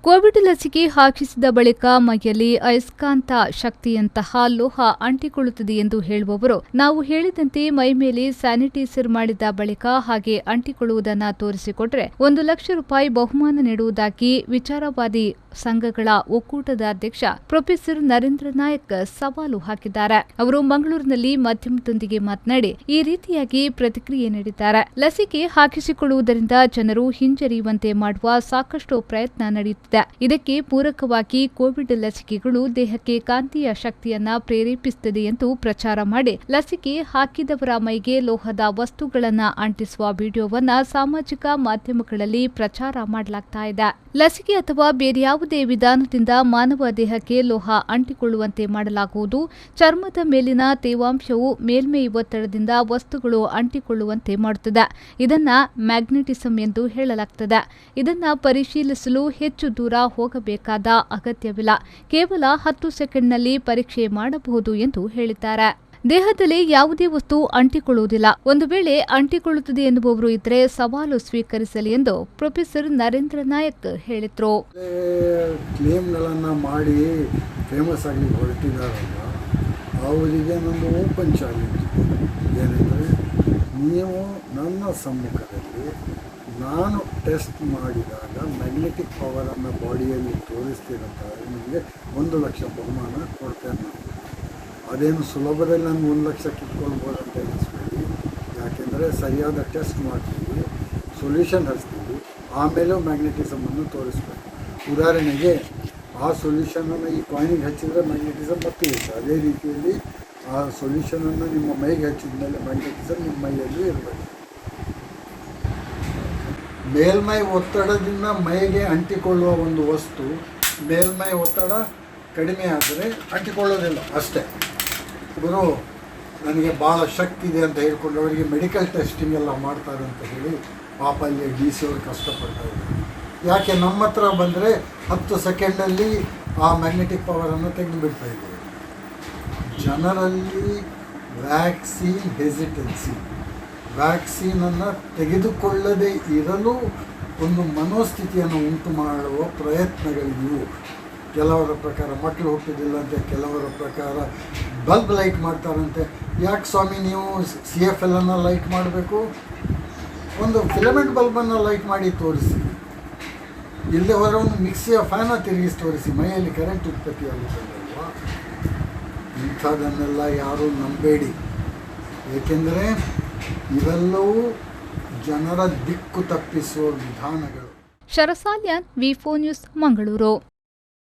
Covid ಲಸಿಕೆ ಹಾಕಿಸಿದ ಬಳಿಕ ಮೈಯಲ್ಲಿ ಅಯಸ್ಕಾಂತ ಶಕ್ತಿಯಂತಹ ಲೋಹ ಅಂಟಿಕೊಳ್ಳುತ್ತದೆ ಎಂದು ಹೇಳುವವರು ನಾವು ಹೇಳಿದಂತೆ ಮೈ ಮೇಲೆ ಸ್ಯಾನಿಟೈಸರ್ ಮಾಡಿದ ಬಳಿಕ ಹಾಗೆ ಅಂಟಿಕೊಳ್ಳುವುದನ್ನು ತೋರಿಸಿಕೊಟ್ರೆ 1 ಲಕ್ಷ ರೂಪಾಯಿ ಬಹುಮಾನ ನೀಡುವುದಾಗಿ ವಿಚಾರವಾದಿ ಸಂಘಗಳ ಒಕ್ಕೂಟದ ಅಧ್ಯಕ್ಷ ಪ್ರೊಫೆಸರ್ ನರೇಂದ್ರ ನಾಯಕ್ ಸವಾಲು ಹಾಕಿದ್ದಾರೆ. ಅವರು ಮಂಗಳೂರಿನಲ್ಲಿ ಮಾಧ್ಯಮದೊಂದಿಗೆ ಮಾತನಾಡಿ ಈ ರೀತಿಯಾಗಿ ಪ್ರತಿಕ್ರಿಯೆ ನೀಡಿದ್ದಾರೆ. ಲಸಿಕೆ ಹಾಕಿಸಿಕೊಳ್ಳುವುದರಿಂದ ಜನರು ಹಿಂಜರಿಯುವಂತೆ ಮಾಡುವ ಸಾಕಷ್ಟು ಪ್ರಯತ್ನ ನಡೆಯುತ್ತಿದೆ. ಇದಕ್ಕೆ ಪೂರಕವಾಗಿ ಕೋವಿಡ್ ಲಸಿಕೆಗಳು ದೇಹಕ್ಕೆ ಕಾಂತೀಯ ಶಕ್ತಿಯನ್ನ ಪ್ರೇರೇಪಿಸುತ್ತದೆ ಎಂದು ಪ್ರಚಾರ ಮಾಡಿ ಲಸಿಕೆ ಹಾಕಿದವರ ಮೈಗೆ ಲೋಹದ ವಸ್ತುಗಳನ್ನ ಅಂಟಿಸುವ ವಿಡಿಯೋವನ್ನ ಸಾಮಾಜಿಕ ಮಾಧ್ಯಮಗಳಲ್ಲಿ ಪ್ರಚಾರ ಮಾಡಲಾಗ್ತಾ ಇದೆ. ಲಸಿಕೆ ಅಥವಾ ಬೇರೆ ಯಾವುದೇ ವಿಧಾನದಿಂದ ಮಾನವ ದೇಹಕ್ಕೆ ಲೋಹ ಅಂಟಿಕೊಳ್ಳುವಂತೆ ಮಾಡಲಾಗುವುದು. ಚರ್ಮದ ಮೇಲಿನ ತೇವಾಂಶವು ಮೇಲ್ಮೈ ಒತ್ತಡದಿಂದ ವಸ್ತುಗಳು ಅಂಟಿಕೊಳ್ಳುವಂತೆ ಮಾಡುತ್ತದೆ. ಇದನ್ನ ಮ್ಯಾಗ್ನೆಟಿಸಮ್ ಎಂದು ಹೇಳಲಾಗುತ್ತದೆ. ಇದನ್ನ ಪರಿಶೀಲಿಸಲು ಹೆಚ್ಚು ದೂರ ಹೋಗಬೇಕಾದ ಅಗತ್ಯವಿಲ್ಲ. ಕೇವಲ 10 ಸೆಕೆಂಡ್ನಲ್ಲಿ ಪರೀಕ್ಷೆ ಮಾಡಬಹುದು ಎಂದು ಹೇಳಿದ್ದಾರೆ. ದೇಹದಲ್ಲಿ ಯಾವುದೇ ವಸ್ತು ಅಂಟಿಕೊಳ್ಳುವುದಿಲ್ಲ. ಒಂದು ವೇಳೆ ಅಂಟಿಕೊಳ್ಳುತ್ತದೆ ಎನ್ನುವವರು ಇದ್ರೆ ಸವಾಲು ಸ್ವೀಕರಿಸಲಿ ಎಂದು ಪ್ರೊಫೆಸರ್ ನರೇಂದ್ರ ನಾಯಕ್ ಹೇಳಿದ್ರು. ಕ್ಲೇಮ್ಗಳನ್ನ ಮಾಡಿ ಫೇಮಸ್ ಆಗಿ ಹೊರಟಿದಾರಲ್ಲ, ಅವರಿಗೆ ನಮ್ಮದು ಓಪನ್ ಚಾಲೆಂಜ್ ಏನೆಂದರೆ, ನೀವು ನನ್ನ ಸಮ್ಮುಖದಲ್ಲಿ ನಾನು ಟೆಸ್ಟ್ ಮಾಡಿದಾಗ ಮ್ಯಾಗ್ನೆಟಿಕ್ ಪವರನ್ನು ಬಾಡಿಯಲ್ಲಿ ತೋರಿಸ್ತೀರಂತಾರೆ ನಿಮಗೆ 1 ಲಕ್ಷ ಬಹುಮಾನ ಕೊಡ್ತೇನೆ ನಾನು. ಅದೇನು ಸುಲಭದಲ್ಲಿ ನಾನು 1 ಲಕ್ಷ ಕಿತ್ಕೊಳ್ಬೋದು ಅಂತ ಎನಿಸ್ಬೇಡಿ. ಯಾಕೆಂದರೆ ಸರಿಯಾದ ಟೆಸ್ಟ್ ಮಾಡ್ತೀವಿ, ಸೊಲ್ಯೂಷನ್ ಹಚ್ತೀವಿ, ಆಮೇಲೆ ಮ್ಯಾಗ್ನೆಟಿಸಮನ್ನು ತೋರಿಸ್ಬೇಕು. ಉದಾಹರಣೆಗೆ ಆ ಸೊಲ್ಯೂಷನನ್ನು ಈ ಕಾಯಿನಿಗೆ ಹಚ್ಚಿದರೆ ಮ್ಯಾಗ್ನೆಟಿಸಮ್ ಮತ್ತೆ ಇರುತ್ತೆ. ಅದೇ ರೀತಿಯಲ್ಲಿ ಆ ಸೊಲ್ಯೂಷನನ್ನು ನಿಮ್ಮ ಮೈಗೆ ಹಚ್ಚಿದ ಮೇಲೆ ಮ್ಯಾಗ್ನೆಟಿಸಮ್ ನಿಮ್ಮ ಮೈಯಲ್ಲಿ ಇರಬೇಕು. ಮೇಲ್ಮೈ ಒತ್ತಡದಿಂದ ಮೈಗೆ ಅಂಟಿಕೊಳ್ಳುವ ಒಂದು ವಸ್ತು ಮೇಲ್ಮೈ ಒತ್ತಡ ಕಡಿಮೆ ಆದರೆ ಅಂಟಿಕೊಳ್ಳೋದಿಲ್ಲ ಅಷ್ಟೇ. ಗುರು ನನಗೆ ಭಾಳ ಶಕ್ತಿ ಇದೆ ಅಂತ ಹೇಳ್ಕೊಂಡವರಿಗೆ ಮೆಡಿಕಲ್ ಟೆಸ್ಟಿಂಗ್ ಎಲ್ಲ ಮಾಡ್ತಾರೆ ಅಂತ ಹೇಳಿ ಪಾಪ ಇಲ್ಲಿ DC ಅವರು ಕಷ್ಟಪಡ್ತಾ ಇದ್ದಾರೆ. ಯಾಕೆ ನಮ್ಮ ಹತ್ರ ಬಂದರೆ 10 ಸೆಕೆಂಡಲ್ಲಿ ಆ ಮ್ಯಾಗ್ನೆಟಿಕ್ ಪವರನ್ನು ತೆಗೆದುಬಿಡ್ತಾ ಇದ್ದೇವೆ. ಜನರಲ್ಲಿ ವ್ಯಾಕ್ಸಿನ್ ಹೆಸಿಟೆನ್ಸಿ, ವ್ಯಾಕ್ಸಿನನ್ನು ತೆಗೆದುಕೊಳ್ಳದೇ ಇರಲು ಒಂದು ಮನೋಸ್ಥಿತಿಯನ್ನು ಉಂಟು ಮಾಡುವ ಪ್ರಯತ್ನಗಳಿವು. ಕೆಲವರ ಪ್ರಕಾರ ಮಕ್ಕಳು ಹುಟ್ಟುವುದಿಲ್ಲ ಅಂತೆ, ಕೆಲವರ ಪ್ರಕಾರ ಬಲ್ಬ್ ಲೈಟ್ ಮಾಡ್ತಾರಂತೆ. ಯಾಕೆ ಸ್ವಾಮಿ ನೀವು CFL ಅನ್ನು ಲೈಟ್ ಮಾಡಬೇಕು? ಒಂದು ಫಿಲಮೆಂಟ್ ಬಲ್ಬನ್ನು ಲೈಟ್ ಮಾಡಿ ತೋರಿಸಿ. ಇಲ್ಲದೆ ಹೋದರೆ ಒಂದು ಮಿಕ್ಸಿಯ ಫ್ಯಾನ ತಿರುಗಿಸಿ ತೋರಿಸಿ, ಮೈಯಲ್ಲಿ ಕರೆಂಟ್ ಉತ್ಪತ್ತಿ ಆಗುತ್ತದಲ್ವಾ. ಇಂಥದನ್ನೆಲ್ಲ ಯಾರೂ ನಂಬೇಡಿ. ಏಕೆಂದರೆ ಇವೆಲ್ಲವೂ ಜನರ ದಿಕ್ಕು ತಪ್ಪಿಸುವ ವಿಧಾನಗಳು. ಶರಸಾಲ್ಯಾನ್, V4 ನ್ಯೂಸ್, ಮಂಗಳೂರು.